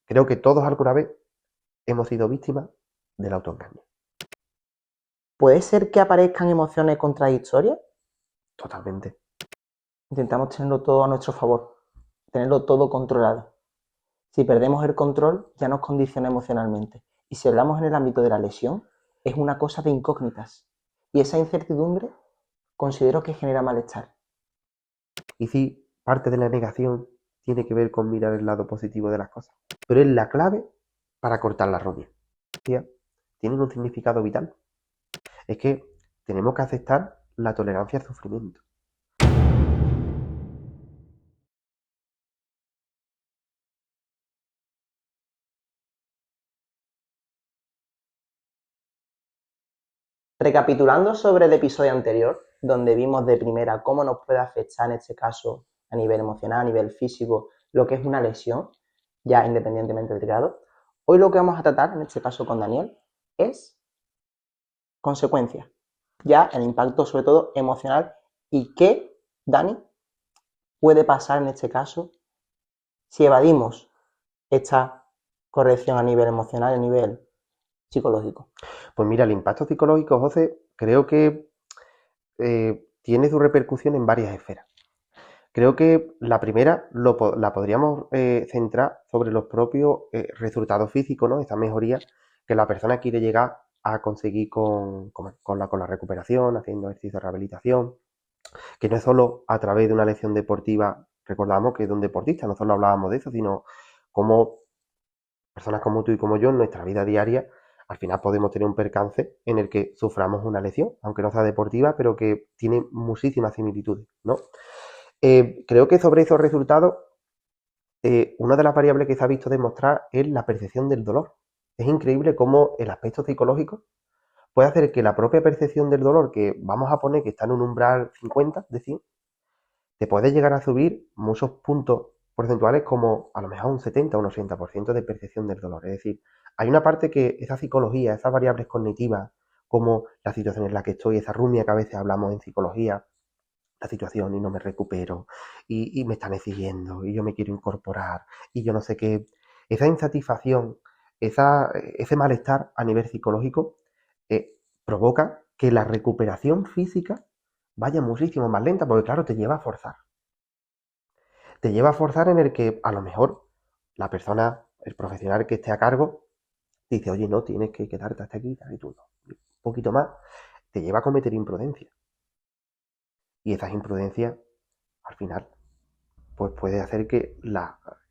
Creo que todos alguna vez hemos sido víctimas del autoengaño. ¿Puede ser que aparezcan emociones contradictorias? Totalmente. Intentamos tenerlo todo a nuestro favor, tenerlo todo controlado. Si perdemos el control, ya nos condiciona emocionalmente. Y si hablamos en el ámbito de la lesión, es una cosa de incógnitas. Y esa incertidumbre considero que genera malestar. Y sí, parte de la negación tiene que ver con mirar el lado positivo de las cosas. Pero es la clave para cortar la roña. Tienen un significado vital. Es que tenemos que aceptar la tolerancia al sufrimiento. Recapitulando sobre el episodio anterior, donde vimos de primera cómo nos puede afectar en este caso a nivel emocional, a nivel físico, lo que es una lesión, ya independientemente del grado, hoy lo que vamos a tratar, en este caso con Daniel, es consecuencias, ya el impacto sobre todo emocional y qué, Dani, puede pasar en este caso si evadimos esta corrección a nivel emocional, a nivel psicológico. Pues mira, el impacto psicológico, José, creo que tiene su repercusión en varias esferas. Creo que la primera la podríamos centrar sobre los propios resultados físicos, ¿no? Esa mejoría que la persona quiere llegar a conseguir con la recuperación, haciendo ejercicio de rehabilitación, que no es solo a través de una lesión deportiva, recordamos que de un deportista, no solo hablábamos de eso, sino como personas como tú y como yo en nuestra vida diaria, al final podemos tener un percance en el que suframos una lesión, aunque no sea deportiva, pero que tiene muchísimas similitudes, ¿no? Creo que sobre esos resultados, una de las variables que se ha visto demostrar es la percepción del dolor. Es increíble cómo el aspecto psicológico puede hacer que la propia percepción del dolor, que vamos a poner que está en un umbral 50 de 100, te puede llegar a subir muchos puntos porcentuales como a lo mejor un 70 o un 80% de percepción del dolor. Es decir, hay una parte que esa psicología, esas variables cognitivas, como la situación en la que estoy, esa rumia que a veces hablamos en psicología, la situación y no me recupero y me están exigiendo y yo me quiero incorporar y yo no sé qué. Esa insatisfacción, ese malestar a nivel psicológico provoca que la recuperación física vaya muchísimo más lenta porque claro, te lleva a forzar. Te lleva a forzar en el que a lo mejor la persona, el profesional que esté a cargo, dice, oye, no, tienes que quedarte hasta aquí y tú no. Un poquito más, te lleva a cometer imprudencia. Y esas imprudencias, al final, pues puede hacer que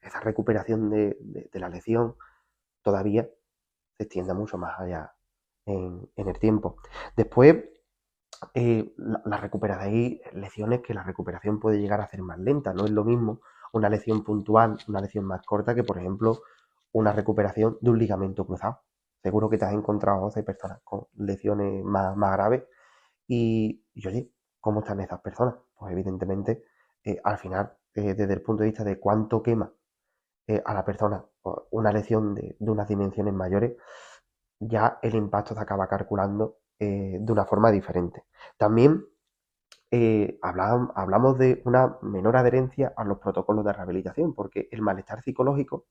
esa recuperación de la lesión todavía se extienda mucho más allá en el tiempo. Después, la recuperación, hay lesiones que la recuperación puede llegar a ser más lenta. No es lo mismo una lesión puntual, una lesión más corta que, por ejemplo, una recuperación de un ligamento cruzado. Seguro que te has encontrado 12 personas con lesiones más graves y oye, ¿cómo están esas personas? Pues evidentemente, al final, desde el punto de vista de cuánto quema a la persona una lesión de unas dimensiones mayores, ya el impacto se acaba calculando de una forma diferente. También hablamos de una menor adherencia a los protocolos de rehabilitación, porque el malestar psicológico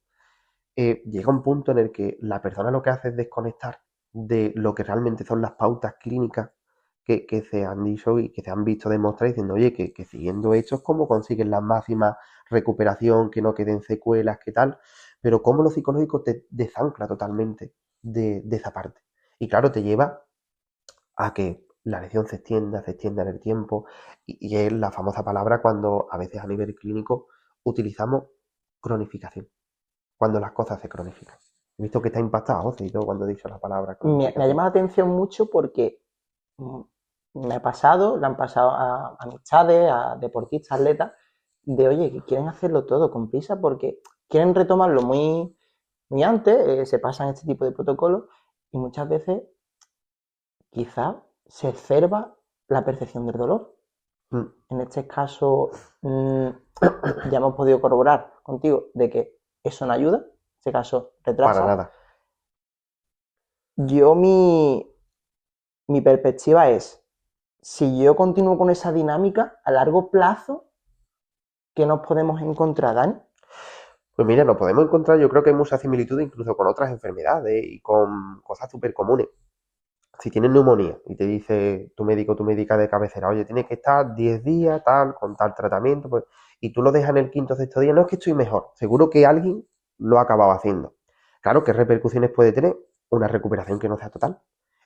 llega a un punto en el que la persona lo que hace es desconectar de lo que realmente son las pautas clínicas que se han dicho y que se han visto demostrar diciendo, oye, que siguiendo hechos, ¿cómo consiguen la máxima recuperación, que no queden secuelas, qué tal? Pero cómo lo psicológico te desancla totalmente de esa parte. Y claro, te lleva a que la lesión se extienda en el tiempo, y es la famosa palabra cuando a veces a nivel clínico utilizamos cronificación, cuando las cosas se cronifican. He visto que está impactado, José, y todo cuando he dicho la palabra Me ha cronificación. llamado la atención mucho porque me ha pasado, le han pasado a amistades, a deportistas, atletas, de oye, que quieren hacerlo todo con prisa porque quieren retomarlo muy antes, se pasan este tipo de protocolos y muchas veces quizás se exacerba la percepción del dolor. Mm, En este caso, ya hemos podido corroborar contigo de que eso no ayuda, en este caso para retrasa. nada. Yo mi perspectiva es, si yo continúo con esa dinámica, a largo plazo, ¿qué nos podemos encontrar, Dani? Pues mira, nos podemos encontrar, yo creo que hay mucha similitud incluso con otras enfermedades y con cosas súper comunes. Si tienes neumonía y te dice tu médico, tu médica de cabecera, oye, tienes que estar 10 días, tal, con tal tratamiento, pues, y tú lo dejas en el quinto o sexto día, no es que estoy mejor, seguro que alguien lo ha acabado haciendo. Claro, ¿qué repercusiones puede tener? Una recuperación que no sea total,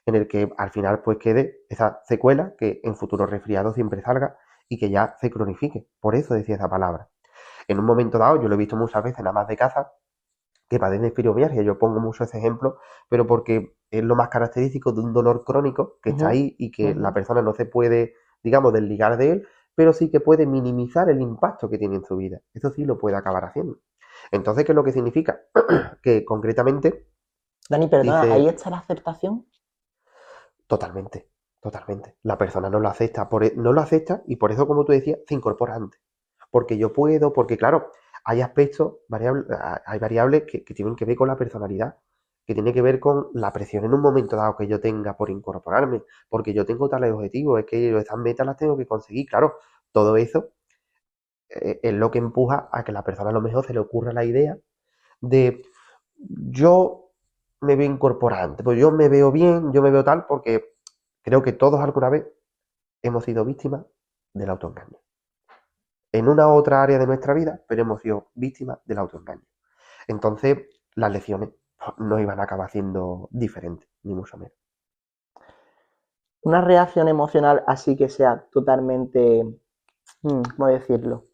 en el que al final pues quede esa secuela que en futuros resfriados siempre salga y que ya se cronifique. Por eso decía esa palabra. En un momento dado, yo lo he visto muchas veces, nada más de casa, que padecen de fibromialgia. Yo pongo mucho ese ejemplo, pero porque es lo más característico de un dolor crónico que está Ujú, ahí y que la ujú. persona no se puede, digamos, desligar de él, pero sí que puede minimizar el impacto que tiene en su vida. Eso sí lo puede acabar haciendo. Entonces, ¿qué es lo que significa? Que concretamente Dani, perdona, ¿ahí dice está la aceptación? totalmente, totalmente. La persona no lo acepta, no lo acepta y por eso, como tú decías, se incorpora antes. Porque yo puedo, porque claro, hay aspectos, hay variables que tienen que ver con la personalidad, que tiene que ver con la presión en un momento dado que yo tenga por incorporarme, porque yo tengo tales objetivos, es que esas metas las tengo que conseguir, claro, todo eso es lo que empuja a que la persona a lo mejor se le ocurra la idea de yo me veo incorporante, pues yo me veo bien, yo me veo tal, porque creo que todos alguna vez hemos sido víctimas del autoengaño. En una otra área de nuestra vida, pero hemos sido víctimas del autoengaño. Entonces, las lecciones no iban a acabar siendo diferentes, ni mucho menos. Una reacción emocional así que sea totalmente, ¿cómo decirlo?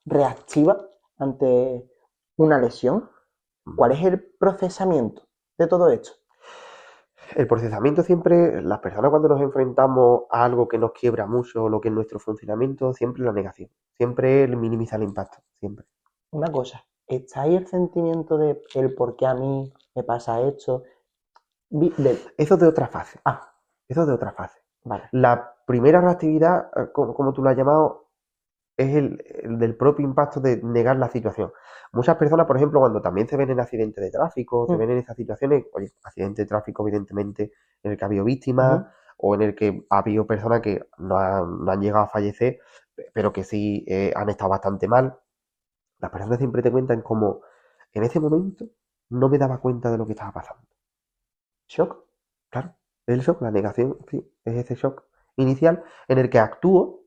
Reactiva ante una lesión. ¿Cuál es el procesamiento de todo esto? El procesamiento siempre, las personas cuando nos enfrentamos a algo que nos quiebra mucho lo que es nuestro funcionamiento, siempre la negación, siempre el minimizar el impacto, siempre. Una cosa, ¿está ahí el sentimiento de el por qué a mí me pasa esto? Eso es de otra fase, Ah, eso es de otra fase. vale. La primera reactividad, como tú lo has llamado, es el del propio impacto de negar la situación. Muchas personas, por ejemplo, cuando también se ven en accidentes de tráfico, se ven en esas situaciones, oye, accidente de tráfico evidentemente en el que ha habido víctimas Ujú. o en el que ha habido personas que no han llegado a fallecer, pero que sí han estado bastante mal. Las personas siempre te cuentan como en ese momento no me daba cuenta de lo que estaba pasando. Shock. Claro, el shock, la negación, sí, es ese shock inicial en el que actúo,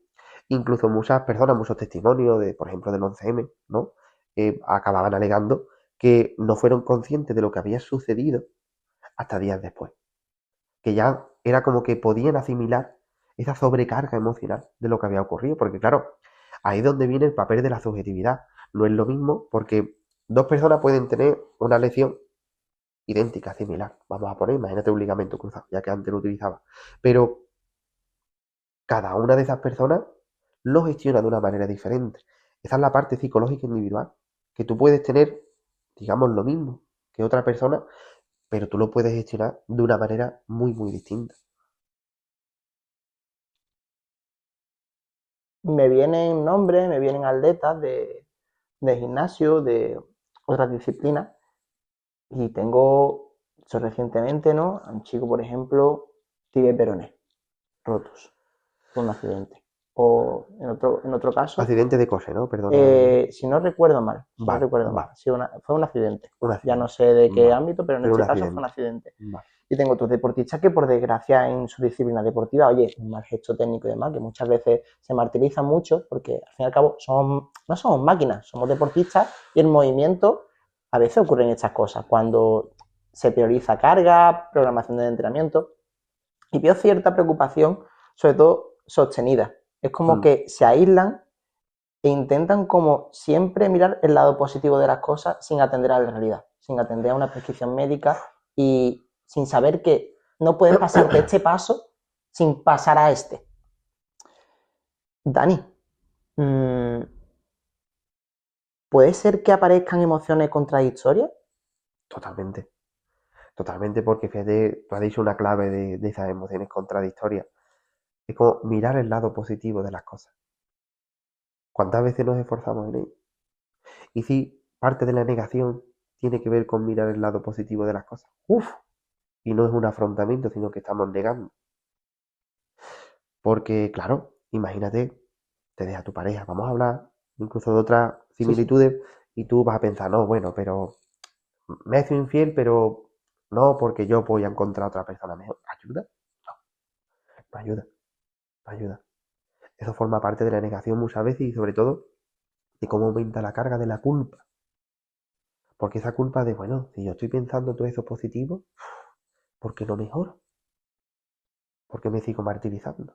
incluso muchas personas, muchos testimonios de, por ejemplo, del 11M, ¿no? Acababan alegando que no fueron conscientes de lo que había sucedido hasta días después, que ya era como que podían asimilar esa sobrecarga emocional de lo que había ocurrido, porque claro, ahí es donde viene el papel de la subjetividad. No es lo mismo porque dos personas pueden tener una lección idéntica, similar. Vamos a poner, imagínate un ligamento cruzado, ya que antes lo utilizaba. Pero cada una de esas personas lo gestiona de una manera diferente. Esa es la parte psicológica individual, que tú puedes tener, digamos, lo mismo que otra persona, pero tú lo puedes gestionar de una manera muy, muy distinta. Me vienen nombres, me vienen atletas de gimnasio, de otras disciplinas, y tengo, eso recientemente, ¿no? A un chico, por ejemplo, tibia y peroné, rotos, por un accidente. O en otro caso, Accidente de coche, ¿no? Perdona. si no recuerdo mal, si no Vale, recuerdo mal, vale. fue un accidente. Un Ya no accidente. sé de qué Vale. ámbito, pero en Pero un este caso fue un accidente. accidente. Vale. Y tengo otros deportistas que, por desgracia, en su disciplina deportiva, oye, un mal gesto técnico y demás, que muchas veces se martirizan mucho, porque al fin y al cabo no somos máquinas, somos deportistas y el movimiento a veces ocurren estas cosas, cuando se prioriza carga, programación de entrenamiento, y veo cierta preocupación, sobre todo sostenida. Es como Mm. que se aíslan e intentan como siempre mirar el lado positivo de las cosas sin atender a la realidad, sin atender a una prescripción médica y sin saber que no puedes pasarte este paso sin pasar a este. Dani, ¿puede ser que aparezcan emociones contradictorias? Totalmente. Totalmente, porque fíjate, tú has dicho una clave de esas emociones contradictorias. Es como mirar el lado positivo de las cosas. ¿Cuántas veces nos esforzamos en ello? Y si parte de la negación tiene que ver con mirar el lado positivo de las cosas. Uf, y no es un afrontamiento, sino que estamos negando. Porque, claro, imagínate, te deja tu pareja. Vamos a hablar incluso de otras Sí, sí. similitudes. Y tú vas a pensar, no, bueno, pero me ha sido infiel, pero no porque yo voy a encontrar a otra persona mejor. ¿Ayuda? No, no ayuda, no ayuda. Eso forma parte de la negación muchas veces y sobre todo de cómo aumenta la carga de la culpa. Porque esa culpa de, bueno, si yo estoy pensando todo eso positivo, ¿por qué no mejoro? ¿Por qué me sigo martirizando?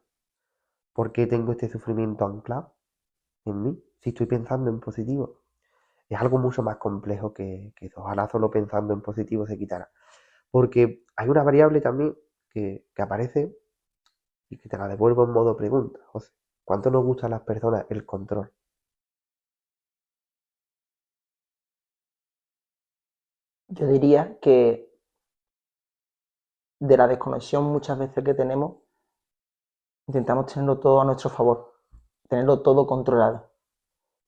¿Por qué tengo este sufrimiento anclado en mí? Si estoy pensando en positivo. Es algo mucho más complejo que eso. Ojalá solo pensando en positivo se quitara. Porque hay una variable también que aparece y que te la devuelvo en modo pregunta, José. ¿Cuánto nos gusta a las personas el control? Yo diría que de la desconexión muchas veces que tenemos, intentamos tenerlo todo a nuestro favor, tenerlo todo controlado.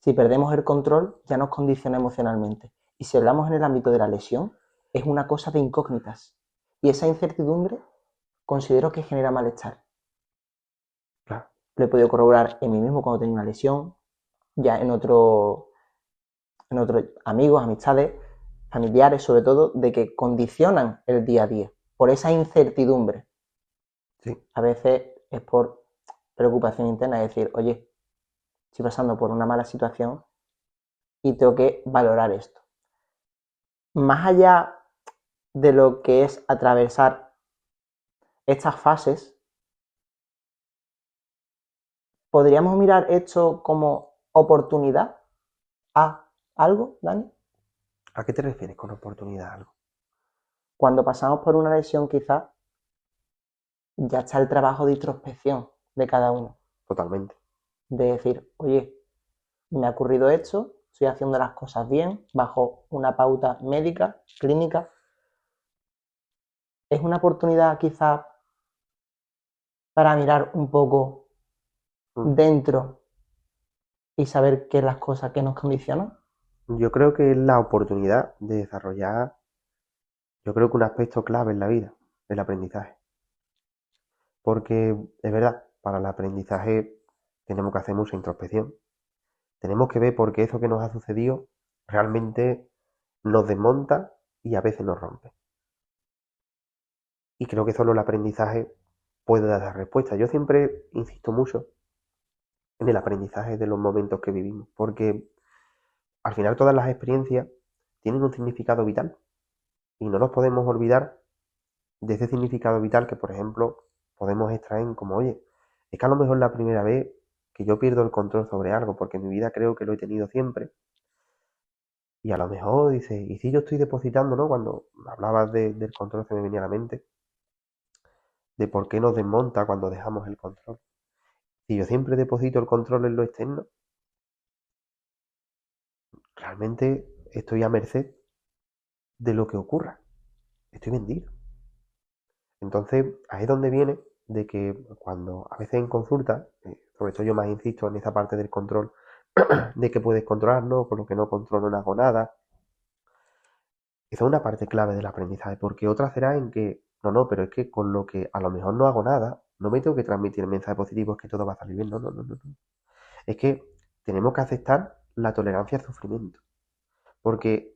Si perdemos el control, ya nos condiciona emocionalmente. Y si hablamos en el ámbito de la lesión, es una cosa de incógnitas. Y esa incertidumbre considero que genera malestar. Claro. Lo he podido corroborar en mí mismo cuando tenía una lesión, ya en otros amigos, amistades, familiares sobre todo, de que condicionan el día a día por esa incertidumbre. Sí. A veces es por preocupación interna, es decir, oye, estoy pasando por una mala situación y tengo que valorar esto. Más allá de lo que es atravesar estas fases, ¿podríamos mirar esto como oportunidad a algo, Dani? ¿A qué te refieres con oportunidad algo? Cuando pasamos por una lesión, quizás ya está el trabajo de introspección de cada uno. Totalmente. De decir, oye, me ha ocurrido esto, estoy haciendo las cosas bien, bajo una pauta médica, clínica. Es una oportunidad quizás para mirar un poco Mm. dentro y saber qué es las cosas que nos condicionan. Yo creo que es la oportunidad de desarrollar, yo creo que un aspecto clave en la vida, el aprendizaje. Porque es verdad, para el aprendizaje tenemos que hacer mucha introspección. Tenemos que ver por qué eso que nos ha sucedido realmente nos desmonta y a veces nos rompe. Y creo que solo el aprendizaje puede dar la respuesta. Yo siempre insisto mucho en el aprendizaje de los momentos que vivimos, porque al final todas las experiencias tienen un significado vital y no nos podemos olvidar de ese significado vital que, por ejemplo, podemos extraer como, oye, es que a lo mejor la primera vez que yo pierdo el control sobre algo, porque en mi vida creo que lo he tenido siempre, y a lo mejor dice, y si yo estoy depositando, ¿no? Cuando hablabas del control se me venía a la mente, de por qué nos desmonta cuando dejamos el control. Si yo siempre deposito el control en lo externo, realmente estoy a merced de lo que ocurra. Estoy vendido. Entonces, ahí es donde viene de que cuando a veces en consulta, sobre todo yo más insisto en esa parte del control, de que puedes controlar, ¿no? Con lo que no controlo no hago nada. Esa es una parte clave del aprendizaje, porque otra será en que, no, pero es que con lo que a lo mejor no hago nada, no me tengo que transmitir mensajes positivos que todo va a salir bien, no. Es que tenemos que aceptar la tolerancia al sufrimiento, porque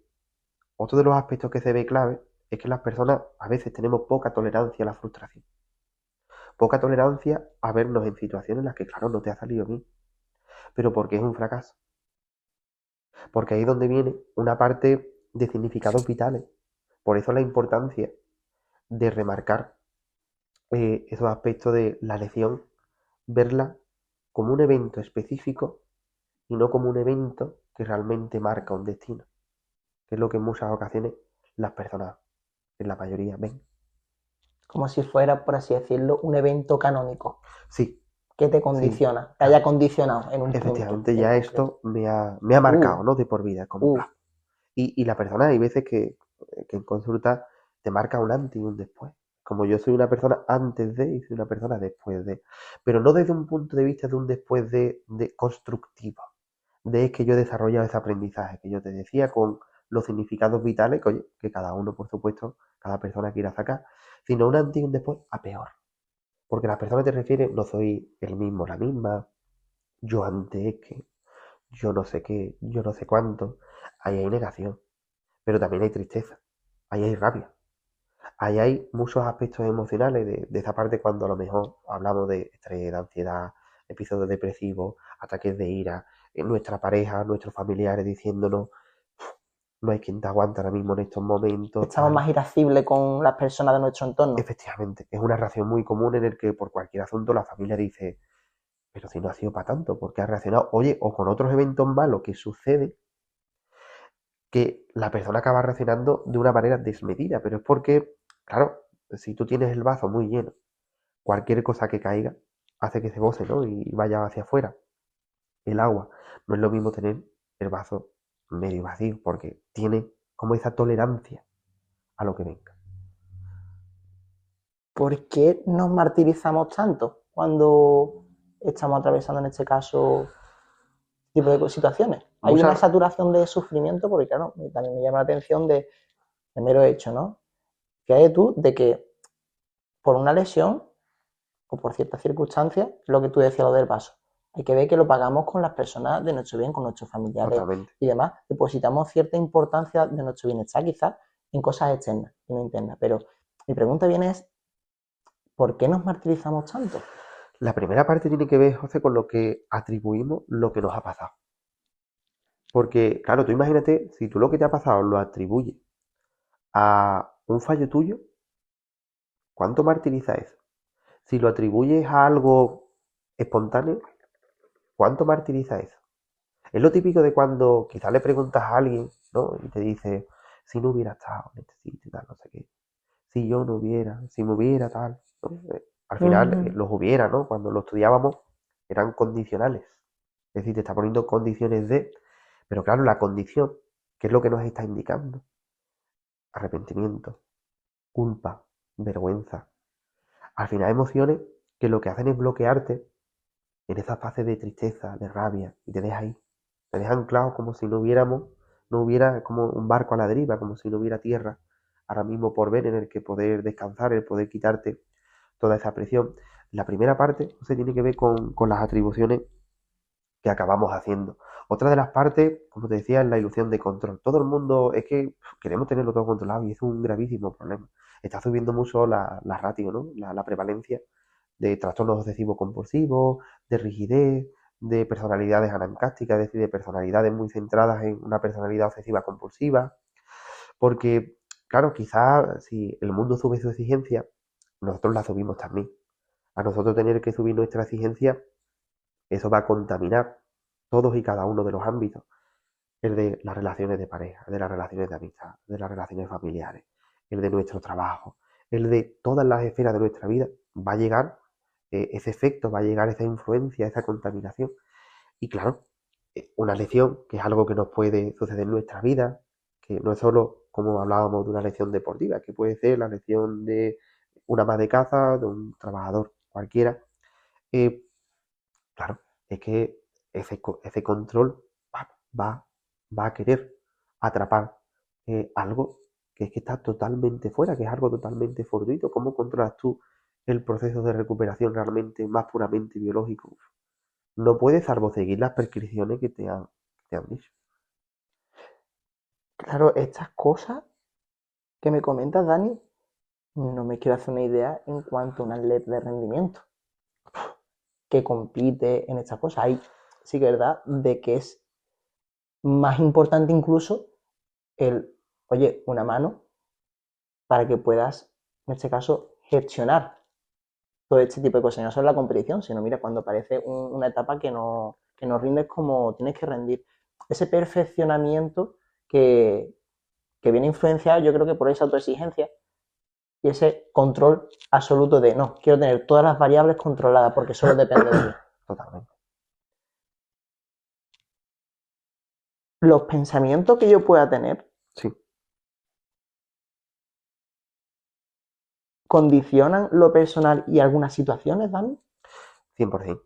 otro de los aspectos que se ve clave es que las personas a veces tenemos poca tolerancia a la frustración, poca tolerancia a vernos en situaciones en las que, claro, no te ha salido bien, pero porque es un fracaso, porque ahí es donde viene una parte de significados vitales. Por eso la importancia de remarcar esos aspectos de la lección, verla como un evento específico y no como un evento que realmente marca un destino, que es lo que en muchas ocasiones las personas, en la mayoría, ven. Como si fuera, por así decirlo, un evento canónico Sí, que te sí, condiciona, te haya claro. condicionado en un punto Efectivamente, en ya concreto. esto me ha marcado, ¿no? De por vida, como Uh, bla. Y la persona, hay veces que en consulta te marca un antes y un después. Como yo soy una persona antes de y soy una persona después de. Pero no desde un punto de vista de un después de constructivo. De que yo he desarrollado ese aprendizaje que yo te decía con los significados vitales que, oye, que cada uno, por supuesto, cada persona quiera sacar, sino un antes y un después a peor. Porque la persona te refiere, no soy el mismo, la misma, yo antes que, yo no sé qué, yo no sé cuánto. ahí hay negación, pero también hay tristeza, ahí hay rabia, ahí hay muchos aspectos emocionales de esa parte cuando a lo mejor hablamos de estrés, de ansiedad, episodios depresivos, ataques de ira, nuestra pareja, nuestros familiares diciéndonos, no hay quien te aguante ahora mismo en estos momentos, Estamos más irascibles con las personas de nuestro entorno. Efectivamente, es una reacción muy común en el que por cualquier asunto la familia dice, pero si no ha sido para tanto, ¿por qué ha reaccionado? Oye, o con otros eventos malos que sucede, que la persona acaba reaccionando de una manera desmedida, pero es porque, claro, si tú tienes el vaso muy lleno, cualquier cosa que caiga hace que se boce, ¿no? Y vaya hacia afuera. El agua, no es lo mismo tener el vaso medio vacío, porque tiene como esa tolerancia a lo que venga. ¿Por qué nos martirizamos tanto cuando estamos atravesando, en este caso, tipo de situaciones? Hay una saturación de sufrimiento, porque claro, también me llama la atención de mero hecho, ¿no? Que hay tú de que por una lesión o por ciertas circunstancias, lo que tú decías, lo del vaso, hay que ver que lo pagamos con las personas de nuestro bien, con nuestros familiares. Totalmente. Y demás. Depositamos cierta importancia de nuestro bienestar quizás en cosas externas y no internas. Pero mi pregunta viene es, ¿por qué nos martirizamos tanto? La primera parte tiene que ver, José, con lo que atribuimos lo que nos ha pasado. Porque, claro, tú imagínate, si tú lo que te ha pasado lo atribuyes a un fallo tuyo, ¿cuánto martiriza eso? Si lo atribuyes a algo espontáneo, ¿cuánto martiriza eso? Es lo típico de cuando quizás le preguntas a alguien, ¿no? Y te dice, si no hubiera estado en este sitio, tal, no sé qué. Si yo no hubiera, si me hubiera, tal, ¿no? Al final, los hubiera, ¿no? Cuando lo estudiábamos, eran condicionales. Es decir, te está poniendo condiciones de... Pero claro, la condición, ¿qué es lo que nos está indicando? Arrepentimiento, culpa, vergüenza. Al final, emociones que lo que hacen es bloquearte en esa fase de tristeza, de rabia, y te deja ahí. Te deja anclado como si no hubiera como un barco a la deriva, como si no hubiera tierra ahora mismo por ver en el que poder descansar, el poder quitarte toda esa presión. La primera parte se tiene que ver con las atribuciones que acabamos haciendo. Otra de las partes, como te decía, es la ilusión de control. Todo el mundo es que queremos tenerlo todo controlado y es un gravísimo problema. Está subiendo mucho la ratio, ¿no? La prevalencia de trastornos obsesivos compulsivos, de rigidez, de personalidades anancásticas, es decir, de personalidades muy centradas en una personalidad obsesiva compulsiva. Porque, claro, quizás si el mundo sube su exigencia, nosotros la subimos también. A nosotros tener que subir nuestra exigencia, eso va a contaminar todos y cada uno de los ámbitos. El de las relaciones de pareja, el de las relaciones de amistad, de las relaciones familiares, el de nuestro trabajo, el de todas las esferas de nuestra vida. Va a llegar ese efecto, va a llegar esa influencia, esa contaminación. Y claro, una lesión, que es algo que nos puede suceder en nuestra vida, que no es solo como hablábamos de una lesión deportiva, que puede ser la lesión de una ama de casa, de un trabajador cualquiera. Claro, es que ese control va, va a querer atrapar algo que es que está totalmente fuera, que es algo totalmente fortuito. ¿Cómo controlas tú el proceso de recuperación realmente más puramente biológico? No puedes salvo seguir las prescripciones que te han dicho. Claro, estas cosas que me comentas, Dani, no me quiero hacer una idea en cuanto a un atleta de rendimiento que compite en estas cosas. Hay, sí que es verdad, de que es más importante incluso el, oye, una mano para que puedas, en este caso, gestionar todo este tipo de cosas. Y no solo la competición, sino, mira, cuando parece una etapa que no rindes como tienes que rendir. Ese perfeccionamiento que viene influenciado, yo creo que por esa autoexigencia y ese control absoluto de, no, quiero tener todas las variables controladas porque solo depende de mí. Totalmente. Los pensamientos que yo pueda tener Sí. ¿Condicionan lo personal y algunas situaciones, Dani? 100%.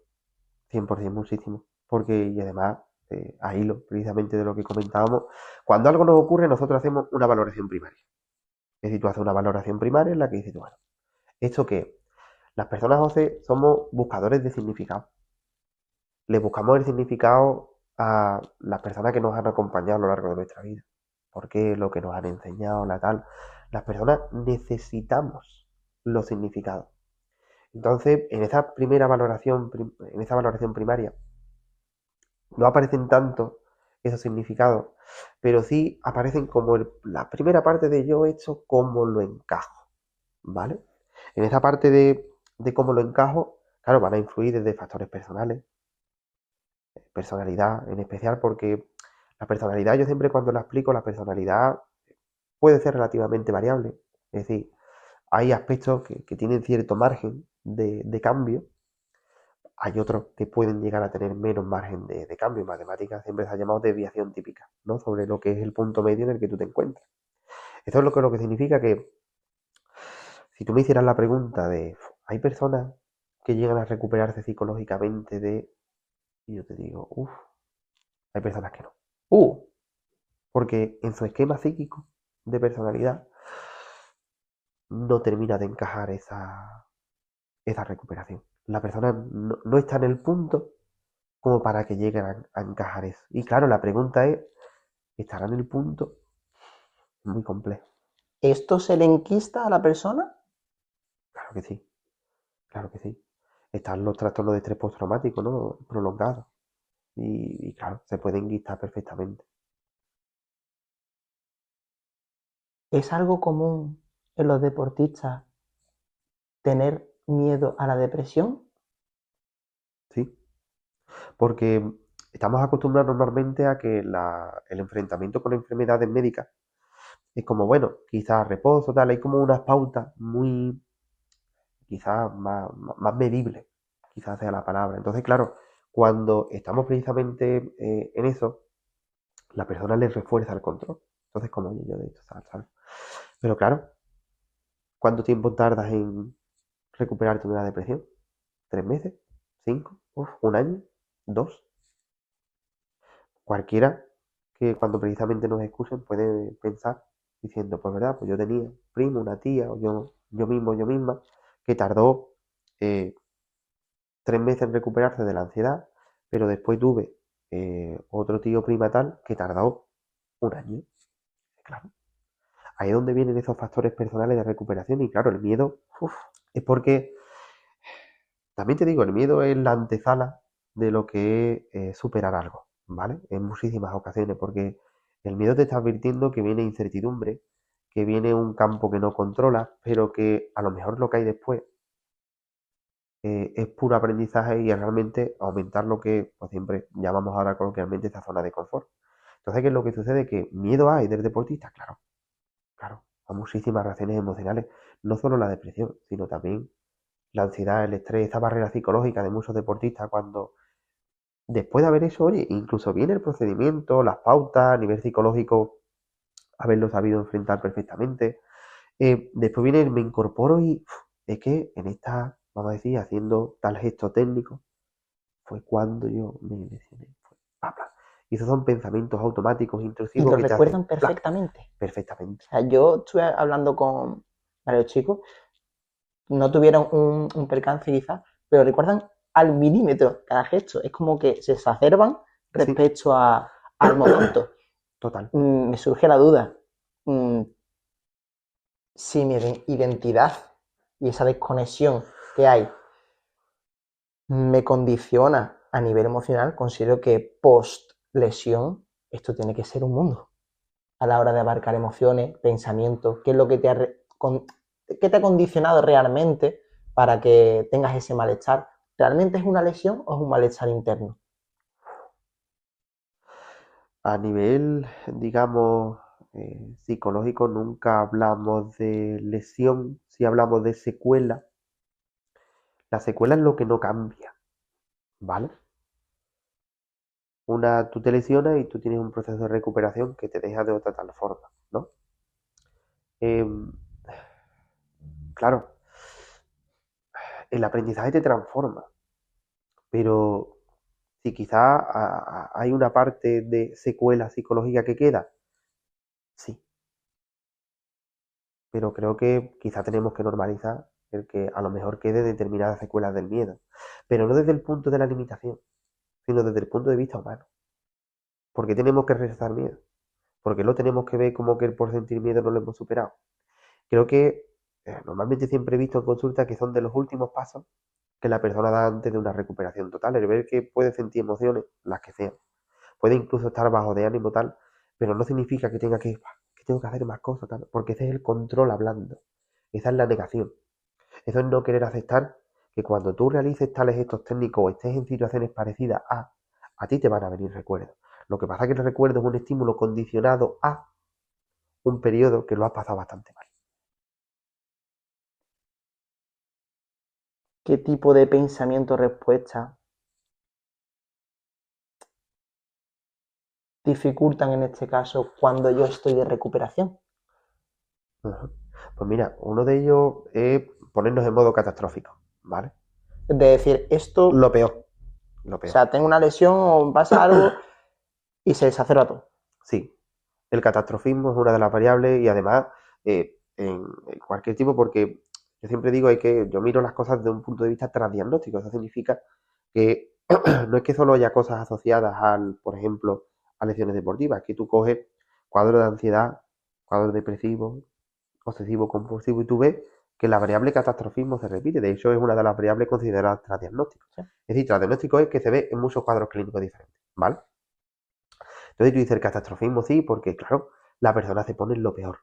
100% muchísimo. Porque, y además, a hilo precisamente de lo que comentábamos, cuando algo nos ocurre, nosotros hacemos una valoración primaria. Es decir, tú haces una valoración primaria en la que dices, bueno, ¿esto qué? Las personas, José, somos buscadores de significado. Le buscamos el significado a las personas que nos han acompañado a lo largo de nuestra vida. Porque lo que nos han enseñado, la tal. Las personas necesitamos los significados. Entonces, en esa primera valoración, en esa valoración primaria, no aparecen tanto esos significados, pero sí aparecen como la primera parte de yo hecho, cómo lo encajo, ¿vale? En esa parte de cómo lo encajo, claro, van a influir desde factores personales, personalidad en especial, porque la personalidad, yo siempre cuando la explico, la personalidad puede ser relativamente variable. Es decir, hay aspectos que tienen cierto margen de cambio, hay otros que pueden llegar a tener menos margen de cambio. En matemáticas siempre se ha llamado desviación típica, ¿no? Sobre lo que es el punto medio en el que tú te encuentras. Esto es lo que significa que si tú me hicieras la pregunta de, ¿hay personas que llegan a recuperarse psicológicamente de... Y yo te digo, uff, hay personas que no. Porque en su esquema psíquico de personalidad no termina de encajar esa recuperación. La persona no está en el punto como para que lleguen a encajar eso. Y claro, la pregunta es, ¿estará en el punto? Muy complejo. ¿Esto se le enquista a la persona? Claro que sí, claro que sí. Están los trastornos de estrés postraumático, ¿no? Prolongados. Y claro, se pueden enquistar perfectamente. ¿Es algo común en los deportistas tener miedo a la depresión? ¿Sí? Porque estamos acostumbrados normalmente a que el enfrentamiento con enfermedades médicas es como, bueno, quizás reposo, tal, hay como unas pautas muy, quizás más medibles, quizás sea la palabra. Entonces, claro, cuando estamos precisamente en eso, la persona le refuerza el control. Entonces, como oye, yo de esto, ¿sabes? Pero claro, ¿cuánto tiempo tardas en recuperarte de una depresión? ¿3 meses? ¿5? Uf, ¿un año? ¿2? Cualquiera que cuando precisamente nos escuchen puede pensar diciendo, pues verdad, pues yo tenía un primo, una tía, o yo mismo, yo misma, que tardó 3 meses en recuperarse de la ansiedad, pero después tuve otro tío prima tal que tardó un año. Claro. Ahí es donde vienen esos factores personales de recuperación y claro, el miedo es porque, también te digo, el miedo es la antesala de lo que es superar algo, ¿vale? En muchísimas ocasiones, porque el miedo te está advirtiendo que viene incertidumbre, que viene un campo que no controlas, pero que a lo mejor lo que hay después es puro aprendizaje y es realmente aumentar lo que pues, siempre llamamos ahora coloquialmente esta zona de confort. Entonces, ¿qué es lo que sucede? Que miedo hay del deportista, claro, claro, a muchísimas reacciones emocionales, no solo la depresión, sino también la ansiedad, el estrés, esa barrera psicológica de muchos deportistas cuando después de haber hecho, oye, incluso viene el procedimiento, las pautas a nivel psicológico, haberlo sabido enfrentar perfectamente. Después viene el me incorporo y es que en esta, vamos a decir, haciendo tal gesto técnico, fue cuando yo me lesioné. Fue, bla, bla. Y esos son pensamientos automáticos, Y intrusivos lo que te hacen recuerdan ¡plac! perfectamente. Perfectamente. O sea, yo estuve hablando con varios chicos, no tuvieron un percance quizás, pero recuerdan al milímetro cada gesto. Es como que se exacerban Sí, respecto al momento. total. Me surge la duda. Si mi identidad y esa desconexión que hay me condiciona a nivel emocional, considero que post lesión esto tiene que ser un mundo a la hora de abarcar emociones, pensamientos, qué es lo que qué te ha condicionado realmente para que tengas ese malestar. ¿Realmente es una lesión o es un malestar interno? A nivel, digamos, psicológico, nunca hablamos de lesión, si hablamos de secuela. La secuela es lo que no cambia, ¿vale? Tú te lesionas y tú tienes un proceso de recuperación que te deja de otra tal forma, ¿no? Em, claro, el aprendizaje te transforma, pero si quizá hay una parte de secuela psicológica que queda, sí, pero creo que quizá tenemos que normalizar el que a lo mejor quede determinadas secuelas del miedo, pero no desde el punto de la limitación, sino desde el punto de vista humano. ¿Por qué tenemos que restar miedo? ¿Por qué lo tenemos que ver como que por sentir miedo no lo hemos superado? Creo que normalmente siempre he visto en consulta que son de los últimos pasos que la persona da antes de una recuperación total. El ver que puede sentir emociones, las que sean. Puede incluso estar bajo de ánimo tal, pero no significa que que tengo que hacer más cosas, tal, porque ese es el control hablando. Esa es la negación. Eso es no querer aceptar que cuando tú realices tales gestos técnicos o estés en situaciones parecidas a ti te van a venir recuerdos. Lo que pasa es que el recuerdo es un estímulo condicionado a un periodo que lo has pasado bastante mal. ¿Qué tipo de pensamiento o respuesta dificultan en este caso cuando yo estoy de recuperación? Ajá. Pues mira, uno de ellos es ponernos en modo catastrófico, ¿vale? Es decir, esto, Lo peor, lo o peor. sea, tengo una lesión o pasa algo y se desacera todo. Sí, el catastrofismo es una de las variables y además en cualquier tipo, porque yo siempre digo, yo miro las cosas desde un punto de vista transdiagnóstico. Eso significa que no es que solo haya cosas asociadas por ejemplo, a lesiones deportivas, que tú coges cuadros de ansiedad, cuadros depresivos, obsesivo compulsivo y tú ves que la variable catastrofismo se repite. De hecho, es una de las variables consideradas transdiagnósticas. ¿Sí? Es decir, transdiagnóstico es que se ve en muchos cuadros clínicos diferentes, ¿vale? Entonces tú dices el catastrofismo sí, porque claro, la persona se pone en lo peor.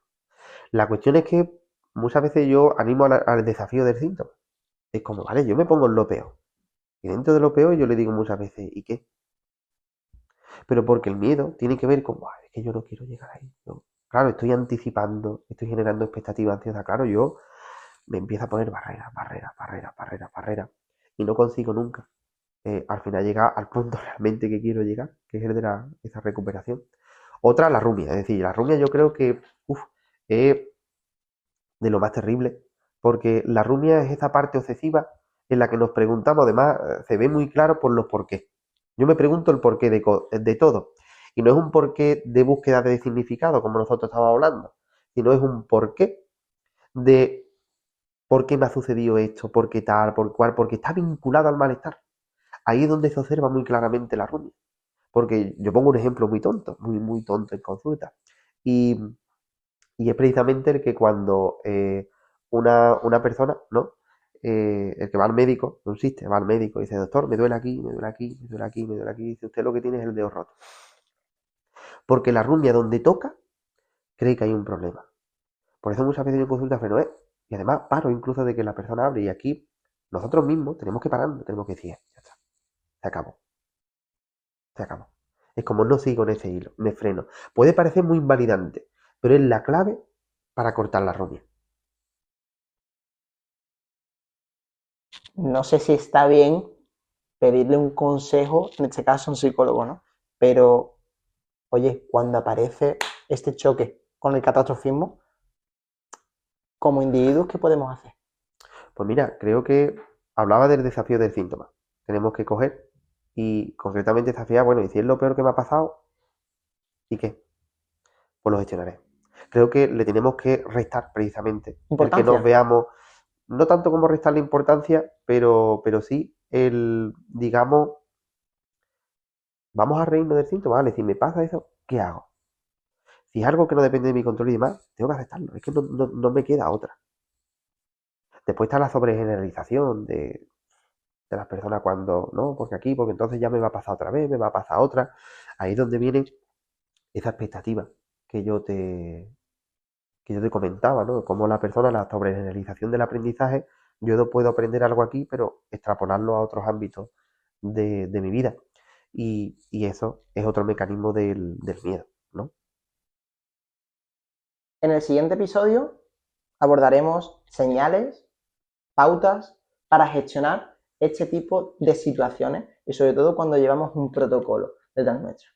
La cuestión es que muchas veces yo animo al desafío del síntoma. Es como, vale, yo me pongo en lo peor. Y dentro de lo peor yo le digo muchas veces, ¿y qué? Pero porque el miedo tiene que ver con, es que yo no quiero llegar ahí. ¿No? Claro, estoy anticipando, estoy generando expectativas ansiosas. Claro, yo me empiezo a poner barreras. Y no consigo nunca al final llegar al punto realmente que quiero llegar, que es el de esa recuperación. Otra, la rumia. Es decir, la rumia yo creo que es de lo más terrible, porque la rumia es esa parte obsesiva en la que nos preguntamos, además, se ve muy claro por los porqués. Yo me pregunto el porqué de todo. Y no es un porqué de búsqueda de significado, como nosotros estábamos hablando, sino es un porqué de por qué me ha sucedido esto, por qué tal, por cual, porque está vinculado al malestar. Ahí es donde se observa muy claramente la rumia. Porque yo pongo un ejemplo muy tonto, muy tonto en consulta. Y, y es precisamente el que cuando una persona, ¿no? El que va al médico, no existe, va al médico y dice, doctor, me duele aquí, me duele aquí, me duele aquí, me duele aquí. Dice, usted lo que tiene es el dedo roto. Porque la rumia donde toca, cree que hay un problema. Por eso muchas veces yo consulta freno y además paro incluso de que la persona hable y aquí nosotros mismos tenemos que parar, tenemos que decir, ya está, se acabó, se acabó. Es como no sigo en ese hilo, me freno. Puede parecer muy invalidante, pero es la clave para cortar la rumia. No sé si está bien pedirle un consejo, en este caso a un psicólogo, ¿no? Pero, oye, cuando aparece este choque con el catastrofismo, como individuos, ¿qué podemos hacer? Pues mira, creo que hablaba del desafío del síntoma. Tenemos que coger y concretamente desafiar, bueno, y si es lo peor que me ha pasado, ¿y qué? Pues lo gestionaré. Creo que le tenemos que restar precisamente el que nos Importancia. veamos, no tanto como restar la importancia, pero sí el, digamos, vamos a reírnos del síntoma, ¿vale? Si me pasa eso, ¿qué hago? Si es algo que no depende de mi control y demás, tengo que aceptarlo. Es que no me queda otra. Después está la sobregeneralización de las personas cuando, no, porque aquí, porque entonces ya me va a pasar otra vez, me va a pasar otra. Ahí es donde viene esa expectativa que yo te, que yo te comentaba, ¿no? Como la persona, la sobregeneralización del aprendizaje, yo no puedo aprender algo aquí, pero extrapolarlo a otros ámbitos de mi vida. Y eso es otro mecanismo del miedo, ¿no? En el siguiente episodio abordaremos señales, pautas para gestionar este tipo de situaciones y sobre todo cuando llevamos un protocolo detrás nuestro.